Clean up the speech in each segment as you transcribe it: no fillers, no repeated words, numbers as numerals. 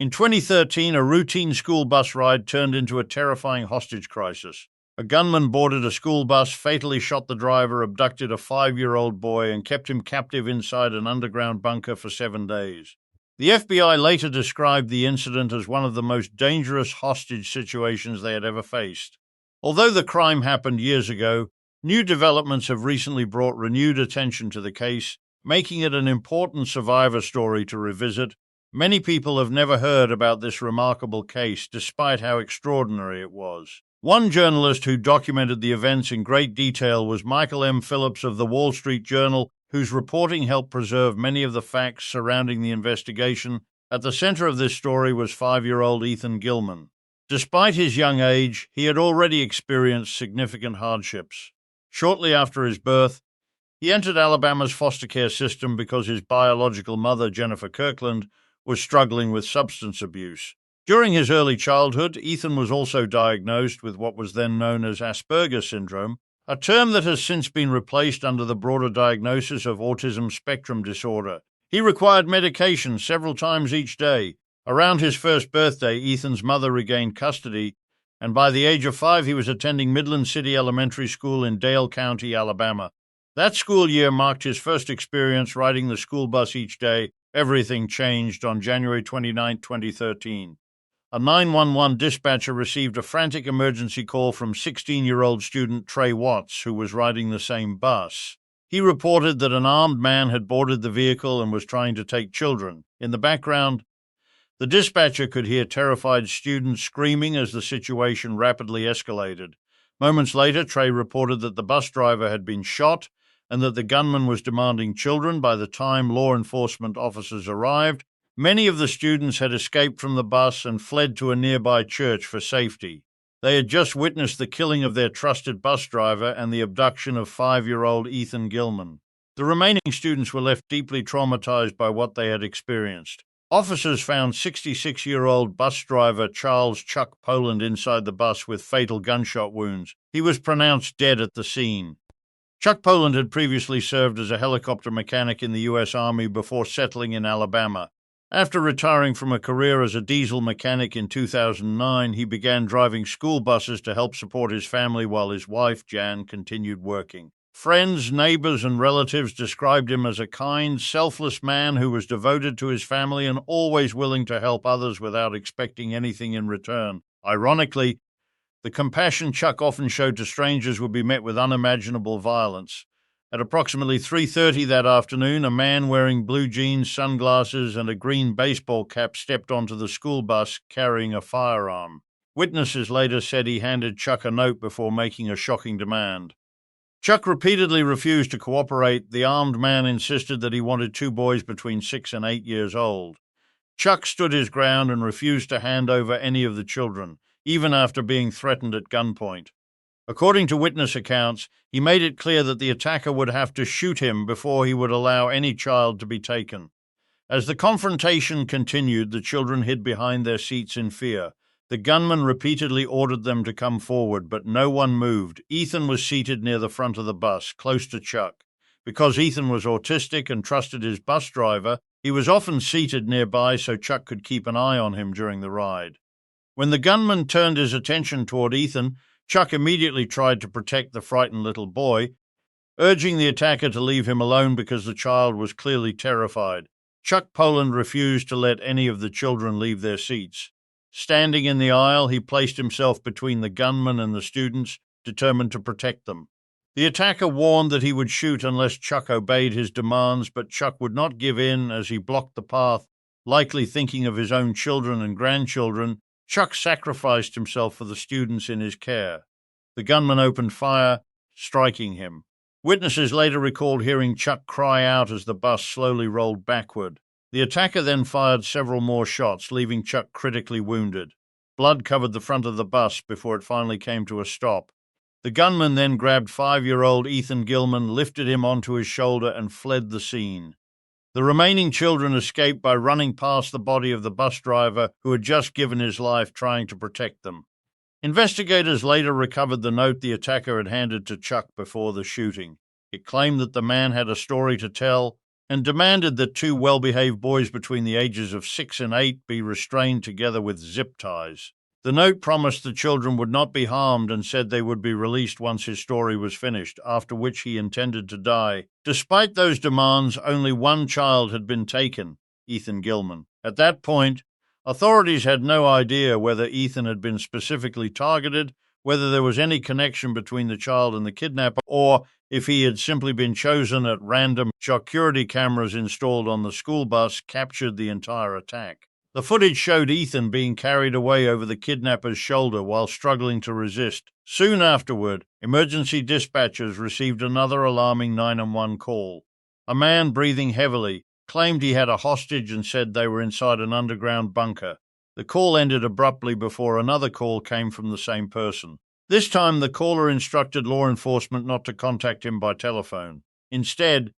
In 2013, a routine school bus ride turned into a terrifying hostage crisis. A gunman boarded a school bus, fatally shot the driver, abducted a 5-year-old boy, and kept him captive inside an underground bunker for 7 days. The FBI later described the incident as one of the most dangerous hostage situations they had ever faced. Although the crime happened years ago, new developments have recently brought renewed attention to the case, making it an important survivor story to revisit. Many people have never heard about this remarkable case, despite how extraordinary it was. One journalist who documented the events in great detail was Michael M. Phillips of the Wall Street Journal, whose reporting helped preserve many of the facts surrounding the investigation. At the center of this story was 5-year-old Ethan Gilman. Despite his young age, he had already experienced significant hardships. Shortly after his birth, he entered Alabama's foster care system because his biological mother, Jennifer Kirkland, was struggling with substance abuse. During his early childhood, Ethan was also diagnosed with what was then known as Asperger's syndrome, a term that has since been replaced under the broader diagnosis of autism spectrum disorder. He required medication several times each day. Around his first birthday, Ethan's mother regained custody, and by the age of 5, he was attending Midland City Elementary School in Dale County, Alabama. That school year marked his first experience riding the school bus each day. Everything changed on January 29, 2013. A 911 dispatcher received a frantic emergency call from 16-year-old student Trey Watts, who was riding the same bus. He reported that an armed man had boarded the vehicle and was trying to take children. In the background, the dispatcher could hear terrified students screaming as the situation rapidly escalated. Moments later, Trey reported that the bus driver had been shot and that the gunman was demanding children. By the time law enforcement officers arrived, many of the students had escaped from the bus and fled to a nearby church for safety. They had just witnessed the killing of their trusted bus driver and the abduction of 5-year-old Ethan Gilman. The remaining students were left deeply traumatized by what they had experienced. Officers found 66-year-old bus driver Charles Chuck Poland inside the bus with fatal gunshot wounds. He was pronounced dead at the scene. Chuck Poland had previously served as a helicopter mechanic in the U.S. Army before settling in Alabama. After retiring from a career as a diesel mechanic in 2009, he began driving school buses to help support his family while his wife, Jan, continued working. Friends, neighbors, and relatives described him as a kind, selfless man who was devoted to his family and always willing to help others without expecting anything in return. Ironically, the compassion Chuck often showed to strangers would be met with unimaginable violence. At approximately 3:30 that afternoon, a man wearing blue jeans, sunglasses, and a green baseball cap stepped onto the school bus carrying a firearm. Witnesses later said he handed Chuck a note before making a shocking demand. Chuck repeatedly refused to cooperate. The armed man insisted that he wanted 2 boys between 6 and 8 years old. Chuck stood his ground and refused to hand over any of the children, even after being threatened at gunpoint. According to witness accounts, he made it clear that the attacker would have to shoot him before he would allow any child to be taken. As the confrontation continued, the children hid behind their seats in fear. The gunman repeatedly ordered them to come forward, but no one moved. Ethan was seated near the front of the bus, close to Chuck. Because Ethan was autistic and trusted his bus driver, he was often seated nearby so Chuck could keep an eye on him during the ride. When the gunman turned his attention toward Ethan, Chuck immediately tried to protect the frightened little boy, urging the attacker to leave him alone because the child was clearly terrified. Chuck Poland refused to let any of the children leave their seats. Standing in the aisle, he placed himself between the gunman and the students, determined to protect them. The attacker warned that he would shoot unless Chuck obeyed his demands, but Chuck would not give in as he blocked the path, likely thinking of his own children and grandchildren. Chuck sacrificed himself for the students in his care. The gunman opened fire, striking him. Witnesses later recalled hearing Chuck cry out as the bus slowly rolled backward. The attacker then fired several more shots, leaving Chuck critically wounded. Blood covered the front of the bus before it finally came to a stop. The gunman then grabbed 5-year-old Ethan Gilman, lifted him onto his shoulder, and fled the scene. The remaining children escaped by running past the body of the bus driver, who had just given his life trying to protect them. Investigators later recovered the note the attacker had handed to Chuck before the shooting. It claimed that the man had a story to tell and demanded that two well-behaved boys between the ages of 6 and 8 be restrained together with zip ties. The note promised the children would not be harmed and said they would be released once his story was finished, after which he intended to die. Despite those demands, only one child had been taken, Ethan Gilman. At that point, authorities had no idea whether Ethan had been specifically targeted, whether there was any connection between the child and the kidnapper, or if he had simply been chosen at random. Security cameras installed on the school bus captured the entire attack. The footage showed Ethan being carried away over the kidnapper's shoulder while struggling to resist. Soon afterward, emergency dispatchers received another alarming 911 call. A man, breathing heavily, claimed he had a hostage and said they were inside an underground bunker. The call ended abruptly before another call came from the same person. This time, the caller instructed law enforcement not to contact him by telephone. Instead,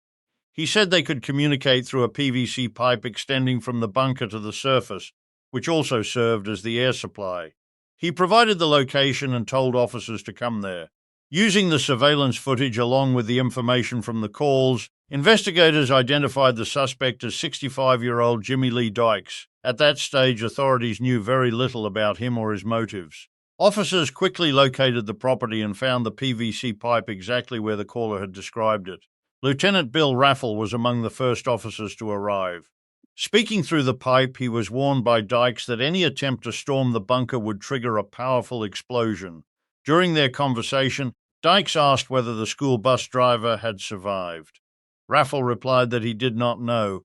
he said they could communicate through a PVC pipe extending from the bunker to the surface, which also served as the air supply. He provided the location and told officers to come there. Using the surveillance footage along with the information from the calls, investigators identified the suspect as 65-year-old Jimmy Lee Dykes. At that stage, authorities knew very little about him or his motives. Officers quickly located the property and found the PVC pipe exactly where the caller had described it. Lieutenant Bill Raffle was among the first officers to arrive. Speaking through the pipe, he was warned by Dykes that any attempt to storm the bunker would trigger a powerful explosion. During their conversation, Dykes asked whether the school bus driver had survived. Raffle replied that he did not know.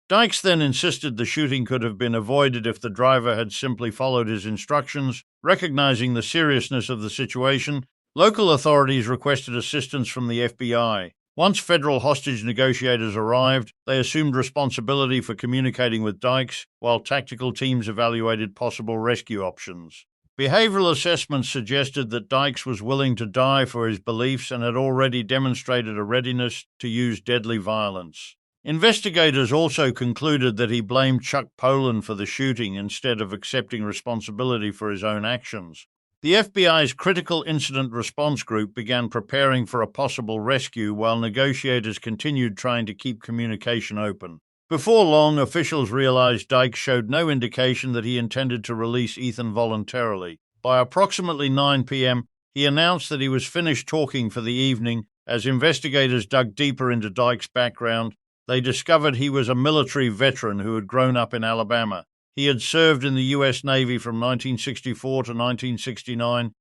Dykes then insisted the shooting could have been avoided if the driver had simply followed his instructions. Recognizing the seriousness of the situation, local authorities requested assistance from the FBI. Once federal hostage negotiators arrived, they assumed responsibility for communicating with Dykes, while tactical teams evaluated possible rescue options. Behavioral assessments suggested that Dykes was willing to die for his beliefs and had already demonstrated a readiness to use deadly violence. Investigators also concluded that he blamed Chuck Poland for the shooting instead of accepting responsibility for his own actions. The FBI's Critical Incident Response Group began preparing for a possible rescue while negotiators continued trying to keep communication open. Before long, officials realized Dykes showed no indication that he intended to release Ethan voluntarily. By approximately 9 p.m., he announced that he was finished talking for the evening. As investigators dug deeper into Dykes' background, they discovered he was a military veteran who had grown up in Alabama. He had served in the U.S. Navy from 1964 to 1969,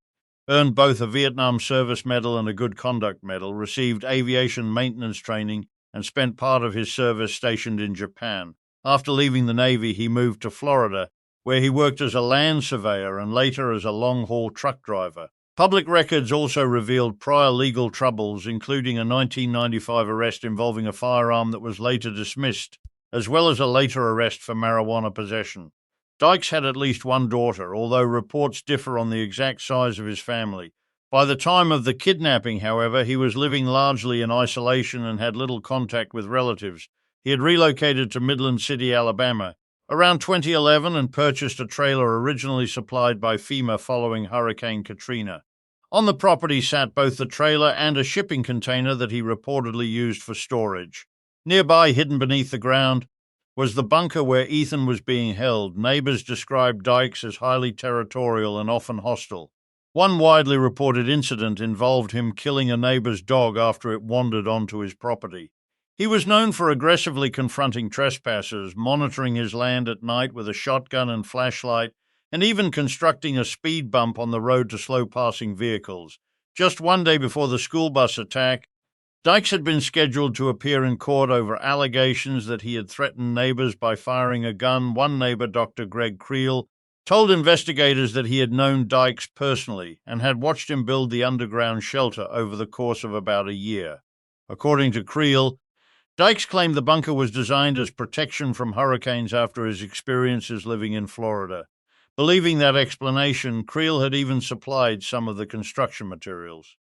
earned both a Vietnam Service Medal and a Good Conduct Medal, received aviation maintenance training, and spent part of his service stationed in Japan. After leaving the Navy, he moved to Florida, where he worked as a land surveyor and later as a long-haul truck driver. Public records also revealed prior legal troubles, including a 1995 arrest involving a firearm that was later dismissed, as well as a later arrest for marijuana possession. Dykes had at least one daughter, although reports differ on the exact size of his family. By the time of the kidnapping, however, he was living largely in isolation and had little contact with relatives. He had relocated to Midland City, Alabama, around 2011 and purchased a trailer originally supplied by FEMA following Hurricane Katrina. On the property sat both the trailer and a shipping container that he reportedly used for storage. Nearby, hidden beneath the ground, was the bunker where Ethan was being held. Neighbors described Dykes as highly territorial and often hostile. One widely reported incident involved him killing a neighbor's dog after it wandered onto his property. He was known for aggressively confronting trespassers, monitoring his land at night with a shotgun and flashlight, and even constructing a speed bump on the road to slow passing vehicles. Just one day before the school bus attack, Dykes had been scheduled to appear in court over allegations that he had threatened neighbors by firing a gun. One neighbor, Dr. Greg Creel, told investigators that he had known Dykes personally and had watched him build the underground shelter over the course of about a year. According to Creel, Dykes claimed the bunker was designed as protection from hurricanes after his experiences living in Florida. Believing that explanation, Creel had even supplied some of the construction materials.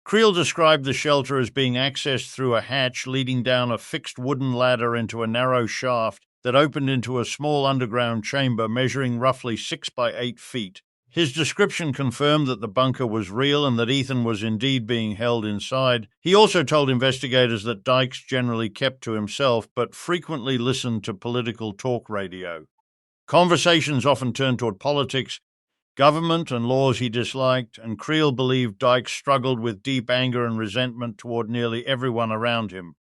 Creel described the shelter as being accessed through a hatch leading down a fixed wooden ladder into a narrow shaft that opened into a small underground chamber measuring roughly 6 by 8 feet. His description confirmed that the bunker was real and that Ethan was indeed being held inside. He also told investigators that Dykes generally kept to himself, but frequently listened to political talk radio. Conversations often turned toward politics, government, and laws he disliked, and Creel believed Dykes struggled with deep anger and resentment toward nearly everyone around him.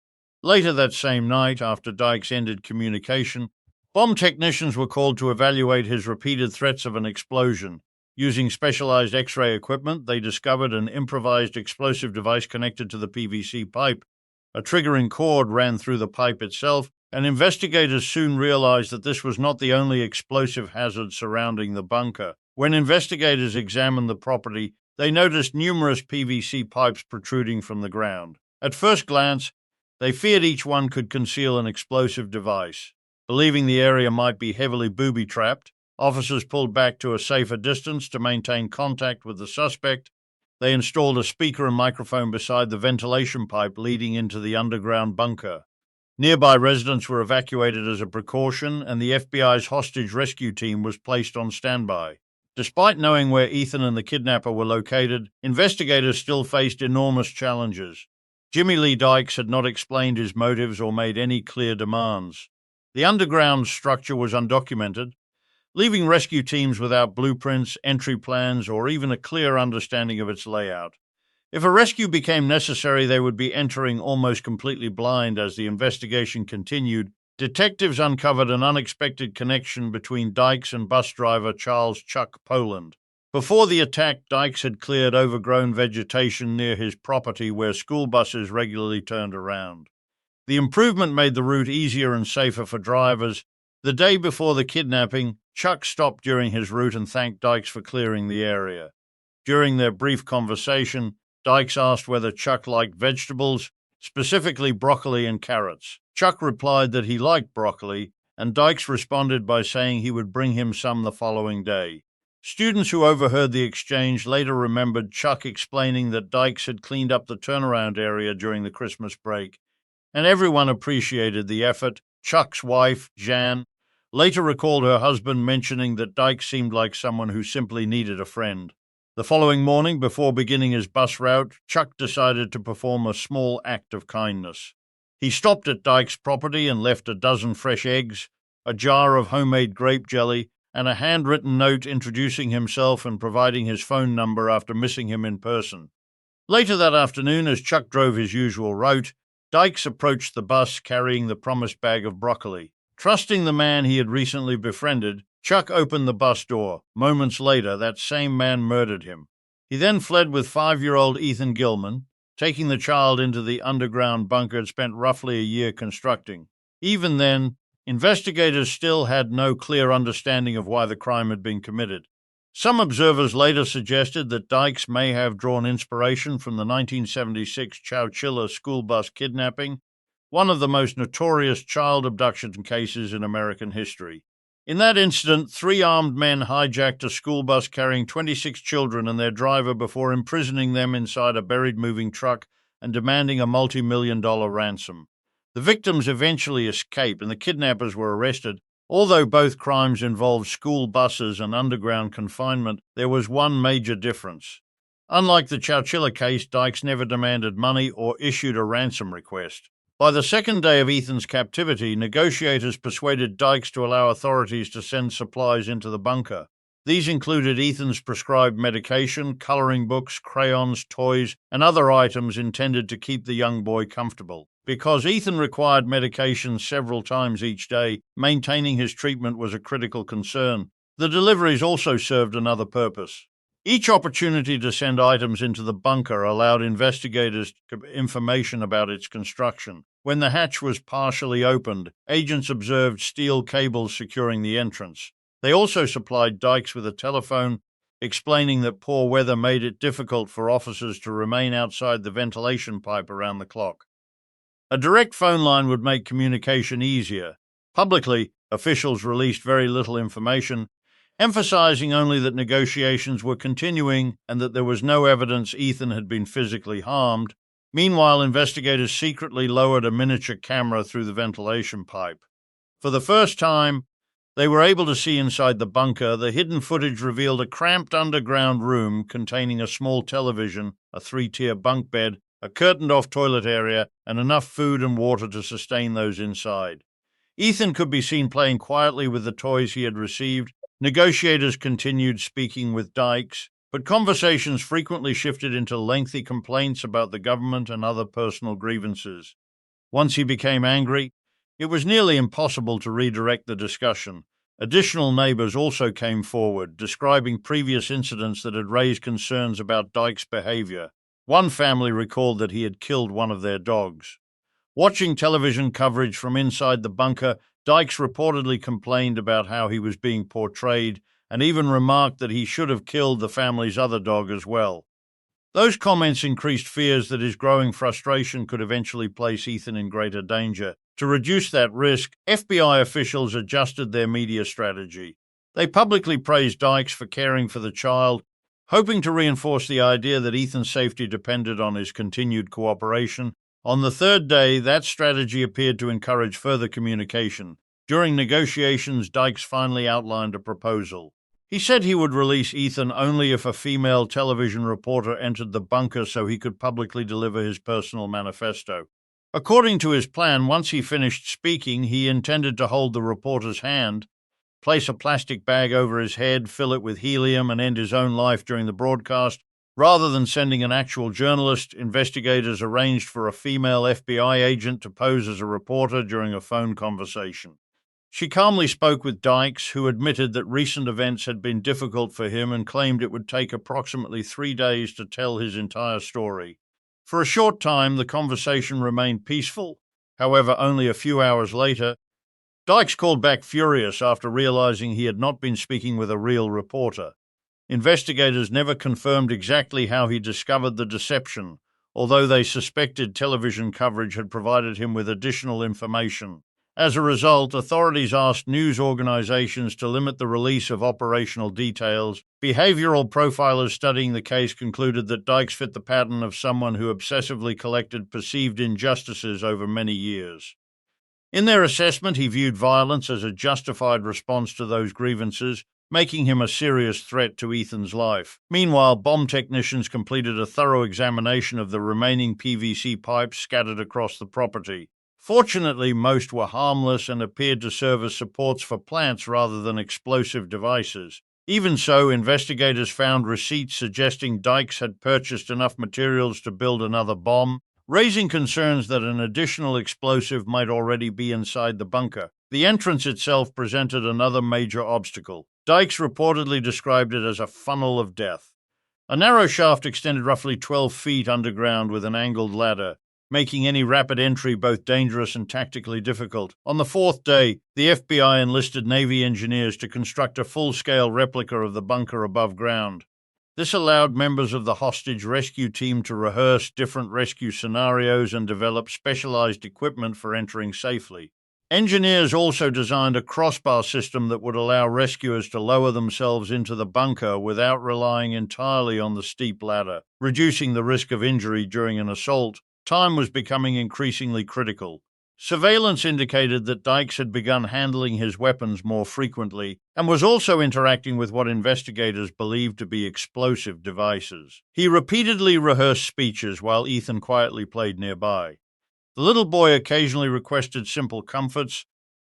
Later that same night, after Dykes ended communication, bomb technicians were called to evaluate his repeated threats of an explosion. Using specialized X-ray equipment, they discovered an improvised explosive device connected to the PVC pipe. A triggering cord ran through the pipe itself, and investigators soon realized that this was not the only explosive hazard surrounding the bunker. When investigators examined the property, they noticed numerous PVC pipes protruding from the ground. At first glance, they feared each one could conceal an explosive device. Believing the area might be heavily booby-trapped, officers pulled back to a safer distance to maintain contact with the suspect. They installed a speaker and microphone beside the ventilation pipe leading into the underground bunker. Nearby residents were evacuated as a precaution, and the FBI's hostage rescue team was placed on standby. Despite knowing where Ethan and the kidnapper were located, investigators still faced enormous challenges. Jimmy Lee Dykes had not explained his motives or made any clear demands. The underground structure was undocumented, leaving rescue teams without blueprints, entry plans, or even a clear understanding of its layout. If a rescue became necessary, they would be entering almost completely blind. As the investigation continued, detectives uncovered an unexpected connection between Dykes and bus driver Charles Chuck Poland. Before the attack, Dykes had cleared overgrown vegetation near his property where school buses regularly turned around. The improvement made the route easier and safer for drivers. The day before the kidnapping, Chuck stopped during his route and thanked Dykes for clearing the area. During their brief conversation, Dykes asked whether Chuck liked vegetables, specifically broccoli and carrots. Chuck replied that he liked broccoli, and Dykes responded by saying he would bring him some the following day. Students who overheard the exchange later remembered Chuck explaining that Dykes had cleaned up the turnaround area during the Christmas break, and everyone appreciated the effort. Chuck's wife, Jan, later recalled her husband mentioning that Dykes seemed like someone who simply needed a friend. The following morning, before beginning his bus route, Chuck decided to perform a small act of kindness. He stopped at Dykes' property and left a dozen fresh eggs, a jar of homemade grape jelly, and a handwritten note introducing himself and providing his phone number after missing him in person. Later that afternoon, as Chuck drove his usual route, Dykes approached the bus carrying the promised bag of broccoli. Trusting the man he had recently befriended, Chuck opened the bus door. Moments later, that same man murdered him. He then fled with 5-year-old Ethan Gilman, taking the child into the underground bunker it spent roughly a year constructing. Even then, investigators still had no clear understanding of why the crime had been committed. Some observers later suggested that Dykes may have drawn inspiration from the 1976 Chowchilla school bus kidnapping, one of the most notorious child abduction cases in American history. In that incident, 3 armed men hijacked a school bus carrying 26 children and their driver before imprisoning them inside a buried moving truck and demanding a multi-million-dollar ransom. The victims eventually escaped and the kidnappers were arrested. Although both crimes involved school buses and underground confinement, there was one major difference. Unlike the Chowchilla case, Dykes never demanded money or issued a ransom request. By the second day of Ethan's captivity, negotiators persuaded Dykes to allow authorities to send supplies into the bunker. These included Ethan's prescribed medication, coloring books, crayons, toys, and other items intended to keep the young boy comfortable. Because Ethan required medication several times each day, maintaining his treatment was a critical concern. The deliveries also served another purpose. Each opportunity to send items into the bunker allowed investigators information about its construction. When the hatch was partially opened, agents observed steel cables securing the entrance. They also supplied Dykes with a telephone, explaining that poor weather made it difficult for officers to remain outside the ventilation pipe around the clock. A direct phone line would make communication easier. Publicly, officials released very little information, emphasizing only that negotiations were continuing and that there was no evidence Ethan had been physically harmed. Meanwhile, investigators secretly lowered a miniature camera through the ventilation pipe. For the first time, They were able to see inside the bunker. The hidden footage revealed a cramped underground room containing a small television, a three-tier bunk bed, a curtained-off toilet area, and enough food and water to sustain those inside. Ethan could be seen playing quietly with the toys he had received. Negotiators continued speaking with Dykes, but conversations frequently shifted into lengthy complaints about the government and other personal grievances. Once he became angry, it was nearly impossible to redirect the discussion. Additional neighbors also came forward, describing previous incidents that had raised concerns about Dykes' behavior. One family recalled that he had killed one of their dogs. Watching television coverage from inside the bunker, Dykes reportedly complained about how he was being portrayed and even remarked that he should have killed the family's other dog as well. Those comments increased fears that his growing frustration could eventually place Ethan in greater danger. To reduce that risk, FBI officials adjusted their media strategy. They publicly praised Dykes for caring for the child, hoping to reinforce the idea that Ethan's safety depended on his continued cooperation. On the third day, that strategy appeared to encourage further communication. During negotiations, Dykes finally outlined a proposal. He said he would release Ethan only if a female television reporter entered the bunker so he could publicly deliver his personal manifesto. According to his plan, once he finished speaking, he intended to hold the reporter's hand, place a plastic bag over his head, fill it with helium, and end his own life during the broadcast. Rather than sending an actual journalist, investigators arranged for a female FBI agent to pose as a reporter during a phone conversation. She calmly spoke with Dykes, who admitted that recent events had been difficult for him and claimed it would take approximately 3 days to tell his entire story. For a short time, the conversation remained peaceful. However, only a few hours later, Dykes called back furious after realizing he had not been speaking with a real reporter. Investigators never confirmed exactly how he discovered the deception, although they suspected television coverage had provided him with additional information. As a result, authorities asked news organizations to limit the release of operational details. Behavioral profilers studying the case concluded that Dykes fit the pattern of someone who obsessively collected perceived injustices over many years. In their assessment, he viewed violence as a justified response to those grievances, making him a serious threat to Ethan's life. Meanwhile, bomb technicians completed a thorough examination of the remaining PVC pipes scattered across the property. Fortunately, most were harmless and appeared to serve as supports for plants rather than explosive devices. Even so, investigators found receipts suggesting Dykes had purchased enough materials to build another bomb, raising concerns that an additional explosive might already be inside the bunker. The entrance itself presented another major obstacle. Dykes reportedly described it as a funnel of death. A narrow shaft extended roughly 12 feet underground with an angled ladder, making any rapid entry both dangerous and tactically difficult. On the fourth day, the FBI enlisted Navy engineers to construct a full-scale replica of the bunker above ground. This allowed members of the hostage rescue team to rehearse different rescue scenarios and develop specialized equipment for entering safely. Engineers also designed a crossbar system that would allow rescuers to lower themselves into the bunker without relying entirely on the steep ladder, reducing the risk of injury during an assault. Time was becoming increasingly critical. Surveillance indicated that Dykes had begun handling his weapons more frequently and was also interacting with what investigators believed to be explosive devices. He repeatedly rehearsed speeches while Ethan quietly played nearby. The little boy occasionally requested simple comforts,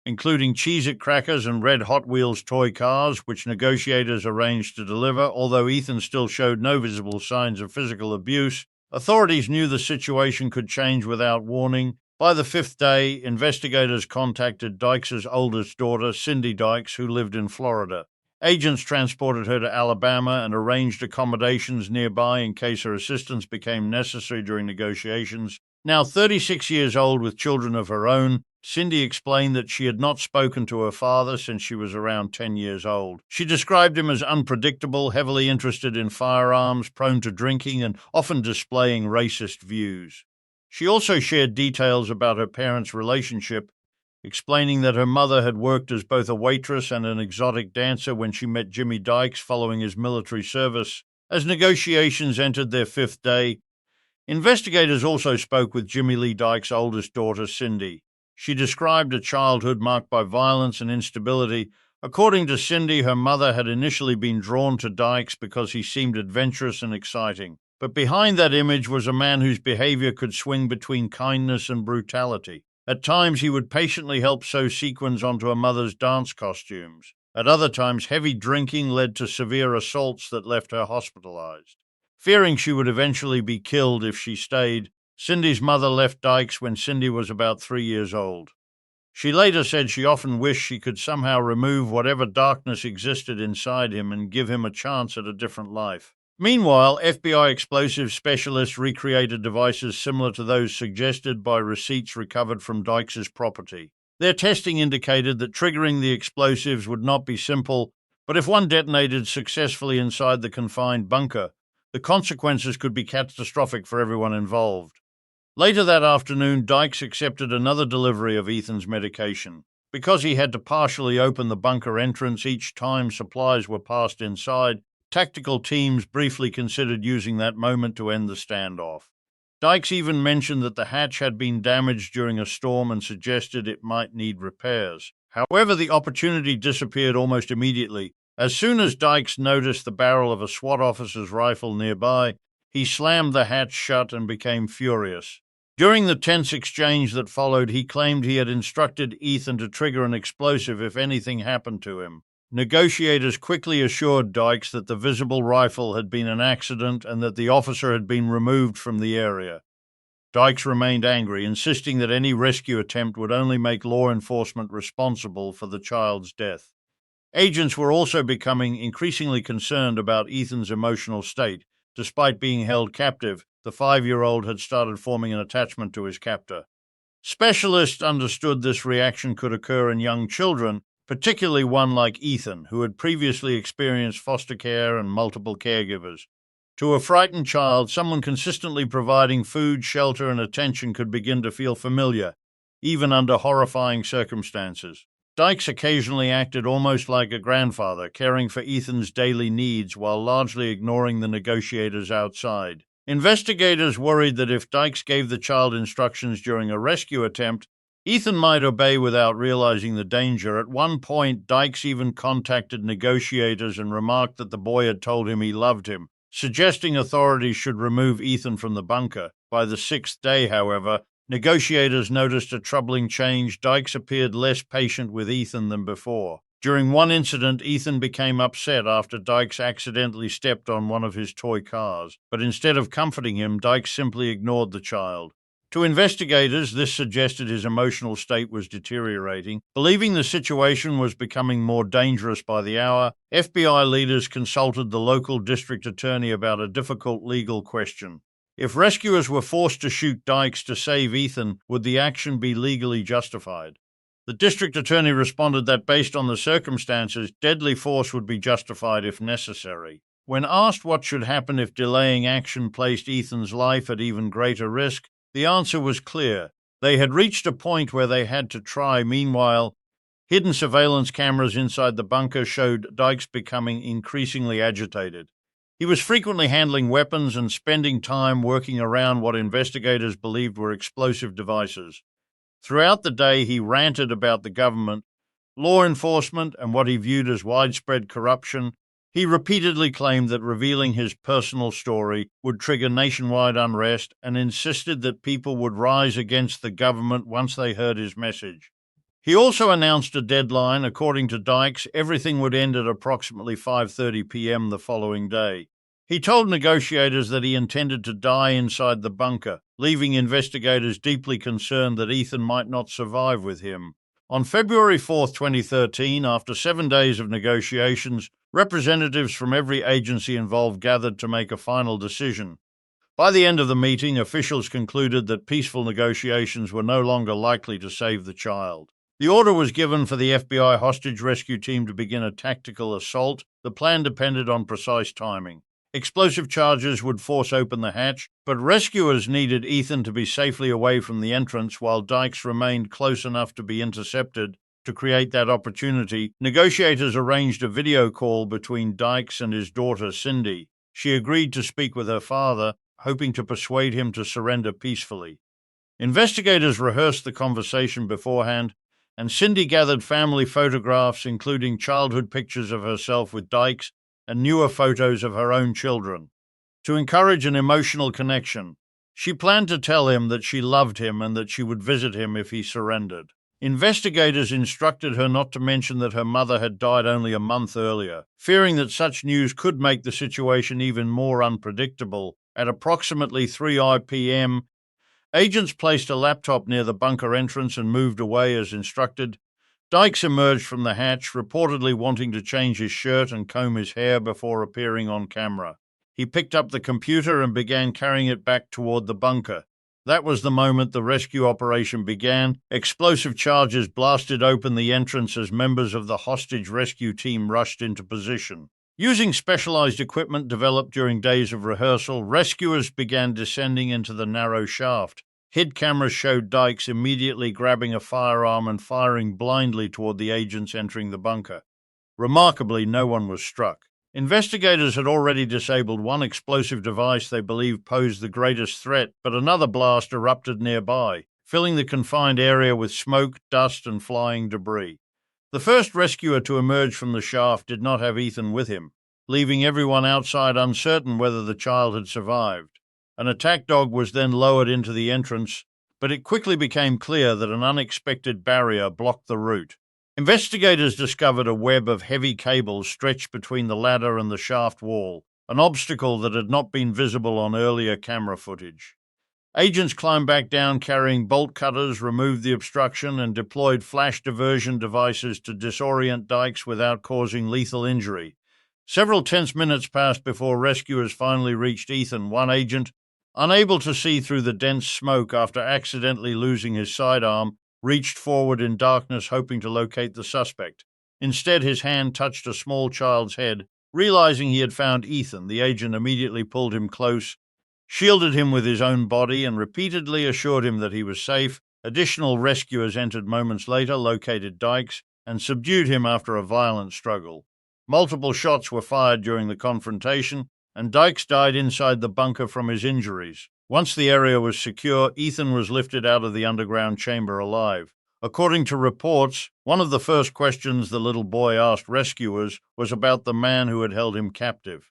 including Cheez-It crackers and red Hot Wheels toy cars, which negotiators arranged to deliver. Although Ethan still showed no visible signs of physical abuse, authorities knew the situation could change without warning. By the fifth day, investigators contacted Dykes' oldest daughter, Cindy Dykes, who lived in Florida. Agents transported her to Alabama and arranged accommodations nearby in case her assistance became necessary during negotiations. Now 36 years old with children of her own, Cindy explained that she had not spoken to her father since she was around 10 years old. She described him as unpredictable, heavily interested in firearms, prone to drinking, and often displaying racist views. She also shared details about her parents' relationship, explaining that her mother had worked as both a waitress and an exotic dancer when she met Jimmy Dykes following his military service. As negotiations entered their fifth day, investigators also spoke with Jimmy Lee Dykes' oldest daughter, Cindy. She described a childhood marked by violence and instability, According to Cindy, her mother had initially been drawn to Dykes because he seemed adventurous and exciting. But behind that image was a man whose behavior could swing between kindness and brutality. At times, he would patiently help sew sequins onto her mother's dance costumes. At other times, heavy drinking led to severe assaults that left her hospitalized. Fearing she would eventually be killed if she stayed, Cindy's mother left Dykes when Cindy was about 3 years old. She later said she often wished she could somehow remove whatever darkness existed inside him and give him a chance at a different life. Meanwhile, FBI explosive specialists recreated devices similar to those suggested by receipts recovered from Dykes' property. Their testing indicated that triggering the explosives would not be simple, but if one detonated successfully inside the confined bunker, the consequences could be catastrophic for everyone involved. Later that afternoon, Dykes accepted another delivery of Ethan's medication. Because he had to partially open the bunker entrance each time supplies were passed inside, tactical teams briefly considered using that moment to end the standoff. Dykes even mentioned that the hatch had been damaged during a storm and suggested it might need repairs. However, the opportunity disappeared almost immediately. As soon as Dykes noticed the barrel of a SWAT officer's rifle nearby, he slammed the hatch shut and became furious. During the tense exchange that followed, he claimed he had instructed Ethan to trigger an explosive if anything happened to him. Negotiators quickly assured Dykes that the visible rifle had been an accident and that the officer had been removed from the area. Dykes remained angry, insisting that any rescue attempt would only make law enforcement responsible for the child's death. Agents were also becoming increasingly concerned about Ethan's emotional state. Despite being held captive, the 5-year-old had started forming an attachment to his captor. Specialists understood this reaction could occur in young children, particularly one like Ethan, who had previously experienced foster care and multiple caregivers. To a frightened child, someone consistently providing food, shelter, and attention could begin to feel familiar, even under horrifying circumstances. Dykes occasionally acted almost like a grandfather, caring for Ethan's daily needs while largely ignoring the negotiators outside. Investigators worried that if Dykes gave the child instructions during a rescue attempt, Ethan might obey without realizing the danger. At one point, Dykes even contacted negotiators and remarked that the boy had told him he loved him, suggesting authorities should remove Ethan from the bunker. By the 6th day, however, negotiators noticed a troubling change. Dykes appeared less patient with Ethan than before. During one incident, Ethan became upset after Dykes accidentally stepped on one of his toy cars, but instead of comforting him, Dykes simply ignored the child. To investigators, this suggested his emotional state was deteriorating. Believing the situation was becoming more dangerous by the hour, FBI leaders consulted the local district attorney about a difficult legal question. If rescuers were forced to shoot Dykes to save Ethan, would the action be legally justified? The district attorney responded that based on the circumstances, deadly force would be justified if necessary. When asked what should happen if delaying action placed Ethan's life at even greater risk, the answer was clear. They had reached a point where they had to try. Meanwhile, hidden surveillance cameras inside the bunker showed Dykes becoming increasingly agitated. He was frequently handling weapons and spending time working around what investigators believed were explosive devices. Throughout the day, he ranted about the government, law enforcement, and what he viewed as widespread corruption. He repeatedly claimed that revealing his personal story would trigger nationwide unrest and insisted that people would rise against the government once they heard his message. He also announced a deadline. According to Dykes, everything would end at approximately 5:30 p.m. the following day. He told negotiators that he intended to die inside the bunker, leaving investigators deeply concerned that Ethan might not survive with him. On February 4, 2013, after 7 days of negotiations, representatives from every agency involved gathered to make a final decision. By the end of the meeting, officials concluded that peaceful negotiations were no longer likely to save the child. The order was given for the FBI hostage rescue team to begin a tactical assault. The plan depended on precise timing. Explosive charges would force open the hatch, but rescuers needed Ethan to be safely away from the entrance while Dykes remained close enough to be intercepted. To create that opportunity, negotiators arranged a video call between Dykes and his daughter, Cindy. She agreed to speak with her father, hoping to persuade him to surrender peacefully. Investigators rehearsed the conversation beforehand. and Cindy gathered family photographs, including childhood pictures of herself with Dykes and newer photos of her own children. To encourage an emotional connection, she planned to tell him that she loved him and that she would visit him if he surrendered. Investigators instructed her not to mention that her mother had died only a month earlier, fearing that such news could make the situation even more unpredictable. At approximately 3 p.m., agents placed a laptop near the bunker entrance and moved away as instructed. Dykes emerged from the hatch, reportedly wanting to change his shirt and comb his hair before appearing on camera. He picked up the computer and began carrying it back toward the bunker. That was the moment the rescue operation began. Explosive charges blasted open the entrance as members of the hostage rescue team rushed into position. Using specialized equipment developed during days of rehearsal, rescuers began descending into the narrow shaft. HID cameras showed Dykes immediately grabbing a firearm and firing blindly toward the agents entering the bunker. Remarkably, no one was struck. Investigators had already disabled one explosive device they believed posed the greatest threat, but another blast erupted nearby, filling the confined area with smoke, dust, and flying debris. The first rescuer to emerge from the shaft did not have Ethan with him, leaving everyone outside uncertain whether the child had survived. An attack dog was then lowered into the entrance, but it quickly became clear that an unexpected barrier blocked the route. Investigators discovered a web of heavy cables stretched between the ladder and the shaft wall, an obstacle that had not been visible on earlier camera footage. Agents climbed back down carrying bolt cutters, removed the obstruction, and deployed flash diversion devices to disorient Dykes without causing lethal injury. Several tense minutes passed before rescuers finally reached Ethan. One agent, unable to see through the dense smoke after accidentally losing his sidearm, reached forward in darkness hoping to locate the suspect. Instead, his hand touched a small child's head. Realizing he had found Ethan, the agent immediately pulled him close, shielded him with his own body, and repeatedly assured him that he was safe. Additional rescuers entered moments later, located Dykes, and subdued him after a violent struggle. Multiple shots were fired during the confrontation, and Dykes died inside the bunker from his injuries. Once the area was secure, Ethan was lifted out of the underground chamber alive. According to reports, one of the first questions the little boy asked rescuers was about the man who had held him captive.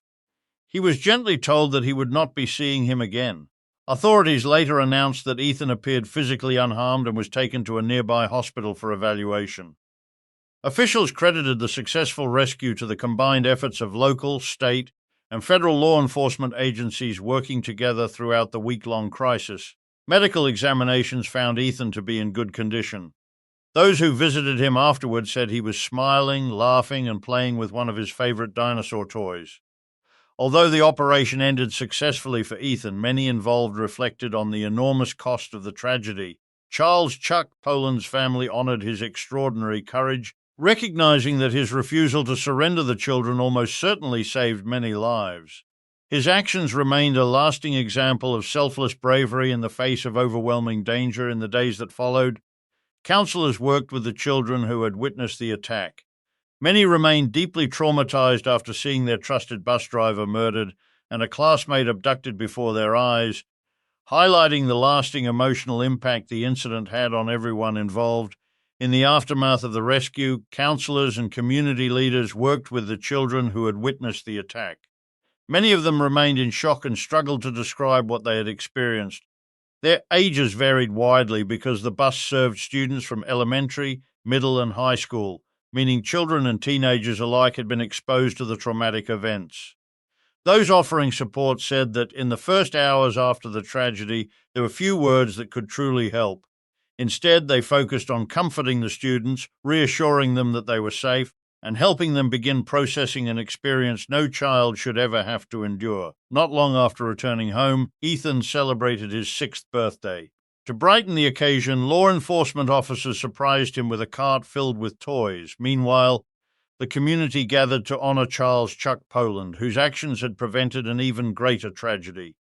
He was gently told that he would not be seeing him again. Authorities later announced that Ethan appeared physically unharmed and was taken to a nearby hospital for evaluation. Officials credited the successful rescue to the combined efforts of local, state, and federal law enforcement agencies working together throughout the week-long crisis. Medical examinations found Ethan to be in good condition. Those who visited him afterward said he was smiling, laughing, and playing with one of his favorite dinosaur toys. Although the operation ended successfully for Ethan, many involved reflected on the enormous cost of the tragedy. Charles Chuck Poland's family honored his extraordinary courage, recognizing that his refusal to surrender the children almost certainly saved many lives. His actions remained a lasting example of selfless bravery in the face of overwhelming danger. In the days that followed, counselors worked with the children who had witnessed the attack. Many remained deeply traumatized after seeing their trusted bus driver murdered and a classmate abducted before their eyes, highlighting the lasting emotional impact the incident had on everyone involved. In the aftermath of the rescue, counselors and community leaders worked with the children who had witnessed the attack. Many of them remained in shock and struggled to describe what they had experienced. Their ages varied widely because the bus served students from elementary, middle, and high school, meaning children and teenagers alike had been exposed to the traumatic events. Those offering support said that in the first hours after the tragedy, there were few words that could truly help. Instead, they focused on comforting the students, reassuring them that they were safe, and helping them begin processing an experience no child should ever have to endure. Not long after returning home, Ethan celebrated his 6th birthday. To brighten the occasion, law enforcement officers surprised him with a cart filled with toys. Meanwhile, the community gathered to honor Charles Chuck Poland, whose actions had prevented an even greater tragedy.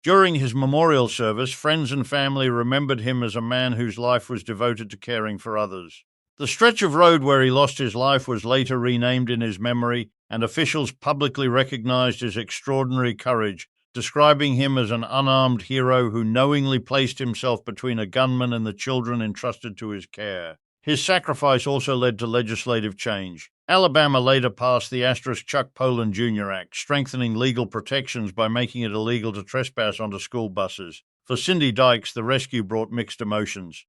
During his memorial service, friends and family remembered him as a man whose life was devoted to caring for others. The stretch of road where he lost his life was later renamed in his memory, and officials publicly recognized his extraordinary courage, describing him as an unarmed hero who knowingly placed himself between a gunman and the children entrusted to his care. His sacrifice also led to legislative change. Alabama later passed the Chuck Poland Jr. Act, strengthening legal protections by making it illegal to trespass onto school buses. For Cindy Dykes, the rescue brought mixed emotions.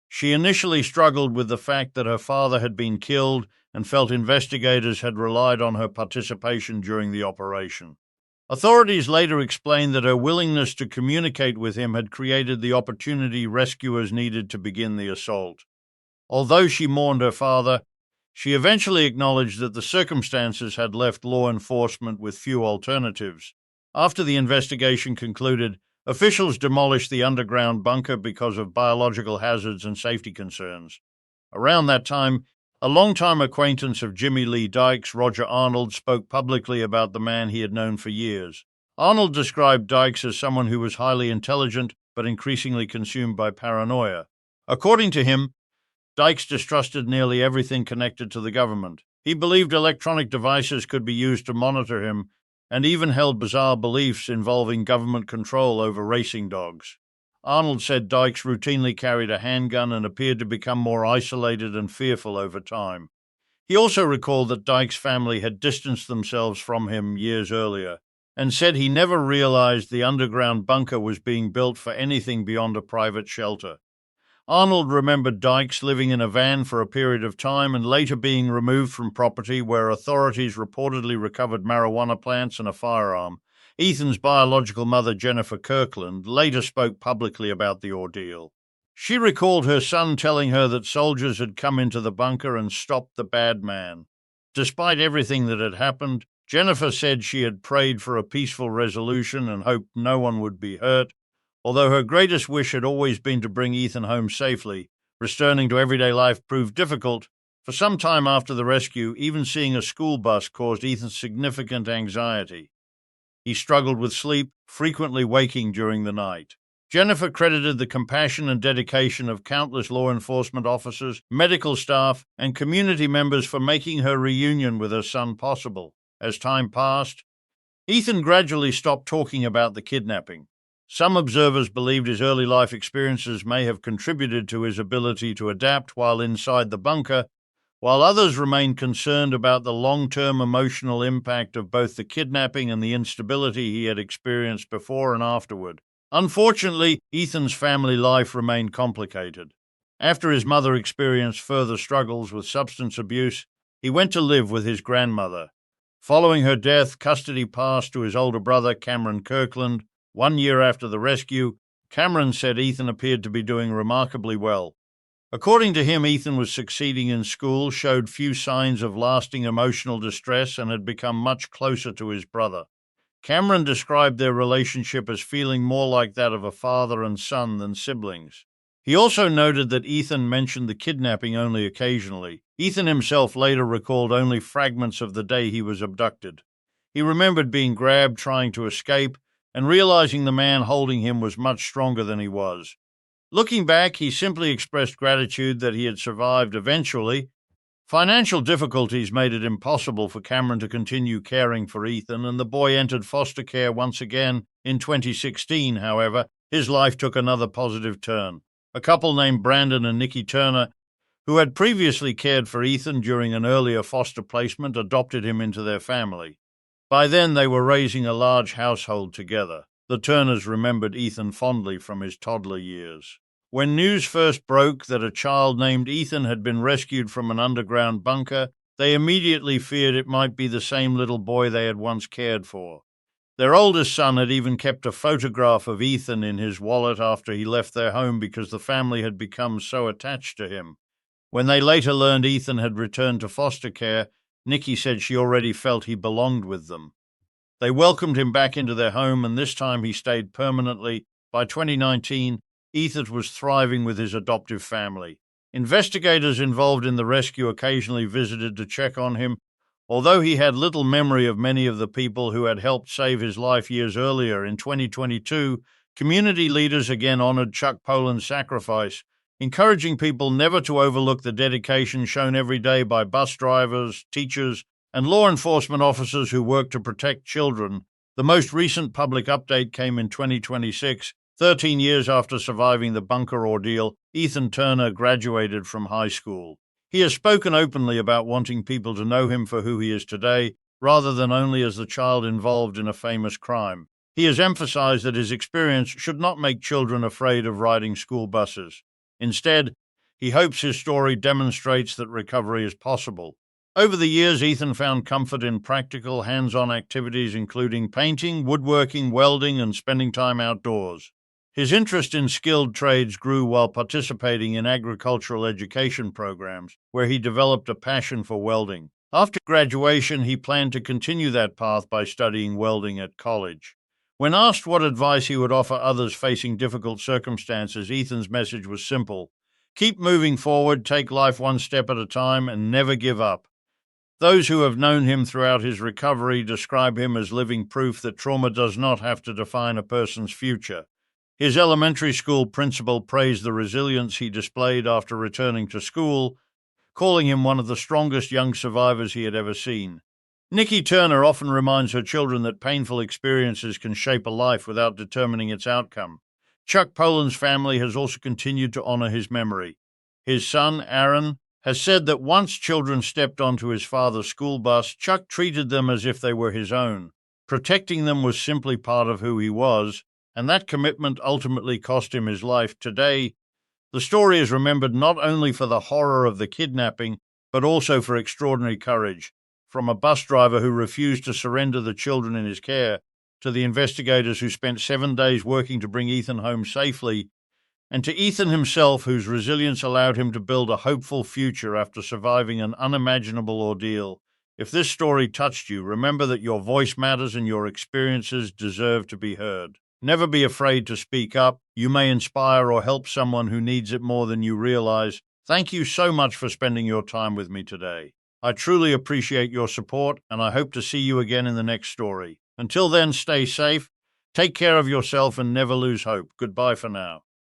She initially struggled with the fact that her father had been killed and felt investigators had relied on her participation during the operation. Authorities later explained that her willingness to communicate with him had created the opportunity rescuers needed to begin the assault. Although she mourned her father, she eventually acknowledged that the circumstances had left law enforcement with few alternatives. After the investigation concluded, officials demolished the underground bunker because of biological hazards and safety concerns. Around that time, a longtime acquaintance of Jimmy Lee Dykes, Roger Arnold, spoke publicly about the man he had known for years. Arnold described Dykes as someone who was highly intelligent but increasingly consumed by paranoia. According to him, Dykes distrusted nearly everything connected to the government. He believed electronic devices could be used to monitor him, and even held bizarre beliefs involving government control over racing dogs. Arnold said Dykes routinely carried a handgun and appeared to become more isolated and fearful over time. He also recalled that Dykes' family had distanced themselves from him years earlier, and said he never realized the underground bunker was being built for anything beyond a private shelter. Arnold remembered Dykes living in a van for a period of time and later being removed from property where authorities reportedly recovered marijuana plants and a firearm. Ethan's biological mother, Jennifer Kirkland, later spoke publicly about the ordeal. She recalled her son telling her that soldiers had come into the bunker and stopped the bad man. Despite everything that had happened, Jennifer said she had prayed for a peaceful resolution and hoped no one would be hurt. Although her greatest wish had always been to bring Ethan home safely, returning to everyday life proved difficult. For some time after the rescue, even seeing a school bus caused Ethan significant anxiety. He struggled with sleep, frequently waking during the night. Jennifer credited the compassion and dedication of countless law enforcement officers, medical staff, and community members for making her reunion with her son possible. As time passed, Ethan gradually stopped talking about the kidnapping. Some observers believed his early life experiences may have contributed to his ability to adapt while inside the bunker, while others remained concerned about the long-term emotional impact of both the kidnapping and the instability he had experienced before and afterward. Unfortunately, Ethan's family life remained complicated. After his mother experienced further struggles with substance abuse, he went to live with his grandmother. Following her death, custody passed to his older brother, Cameron Kirkland. 1 year after the rescue, Cameron said Ethan appeared to be doing remarkably well. According to him, Ethan was succeeding in school, showed few signs of lasting emotional distress, and had become much closer to his brother. Cameron described their relationship as feeling more like that of a father and son than siblings. He also noted that Ethan mentioned the kidnapping only occasionally. Ethan himself later recalled only fragments of the day he was abducted. He remembered being grabbed, trying to escape, and realizing the man holding him was much stronger than he was. Looking back, he simply expressed gratitude that he had survived eventually. Financial difficulties made it impossible for Cameron to continue caring for Ethan, and the boy entered foster care once again in 2016. However, his life took another positive turn. A couple named Brandon and Nikki Turner, who had previously cared for Ethan during an earlier foster placement, adopted him into their family. By then, they were raising a large household together. The Turners remembered Ethan fondly from his toddler years. When news first broke that a child named Ethan had been rescued from an underground bunker, they immediately feared it might be the same little boy they had once cared for. Their oldest son had even kept a photograph of Ethan in his wallet after he left their home because the family had become so attached to him. When they later learned Ethan had returned to foster care, Nikki said she already felt he belonged with them. They welcomed him back into their home, and this time he stayed permanently. By 2019, Ethan was thriving with his adoptive family. Investigators involved in the rescue occasionally visited to check on him. Although he had little memory of many of the people who had helped save his life years earlier, in 2022, community leaders again honored Chuck Poland's sacrifice, encouraging people never to overlook the dedication shown every day by bus drivers, teachers, and law enforcement officers who work to protect children. The most recent public update came in 2026. 13 years after surviving the bunker ordeal, Ethan Turner graduated from high school. He has spoken openly about wanting people to know him for who he is today, rather than only as the child involved in a famous crime. He has emphasized that his experience should not make children afraid of riding school buses. Instead, he hopes his story demonstrates that recovery is possible. Over the years, Ethan found comfort in practical, hands-on activities including painting, woodworking, welding, and spending time outdoors. His interest in skilled trades grew while participating in agricultural education programs, where he developed a passion for welding. After graduation, he planned to continue that path by studying welding at college. When asked what advice he would offer others facing difficult circumstances, Ethan's message was simple: keep moving forward, take life one step at a time, and never give up. Those who have known him throughout his recovery describe him as living proof that trauma does not have to define a person's future. His elementary school principal praised the resilience he displayed after returning to school, calling him one of the strongest young survivors he had ever seen. Nikki Turner often reminds her children that painful experiences can shape a life without determining its outcome. Chuck Poland's family has also continued to honor his memory. His son, Aaron, has said that once children stepped onto his father's school bus, Chuck treated them as if they were his own. Protecting them was simply part of who he was, and that commitment ultimately cost him his life. Today, the story is remembered not only for the horror of the kidnapping, but also for extraordinary courage. From a bus driver who refused to surrender the children in his care, to the investigators who spent 7 days working to bring Ethan home safely, and to Ethan himself, whose resilience allowed him to build a hopeful future after surviving an unimaginable ordeal. If this story touched you, remember that your voice matters and your experiences deserve to be heard. Never be afraid to speak up. You may inspire or help someone who needs it more than you realize. Thank you so much for spending your time with me today. I truly appreciate your support, and I hope to see you again in the next story. Until then, stay safe, take care of yourself, and never lose hope. Goodbye for now.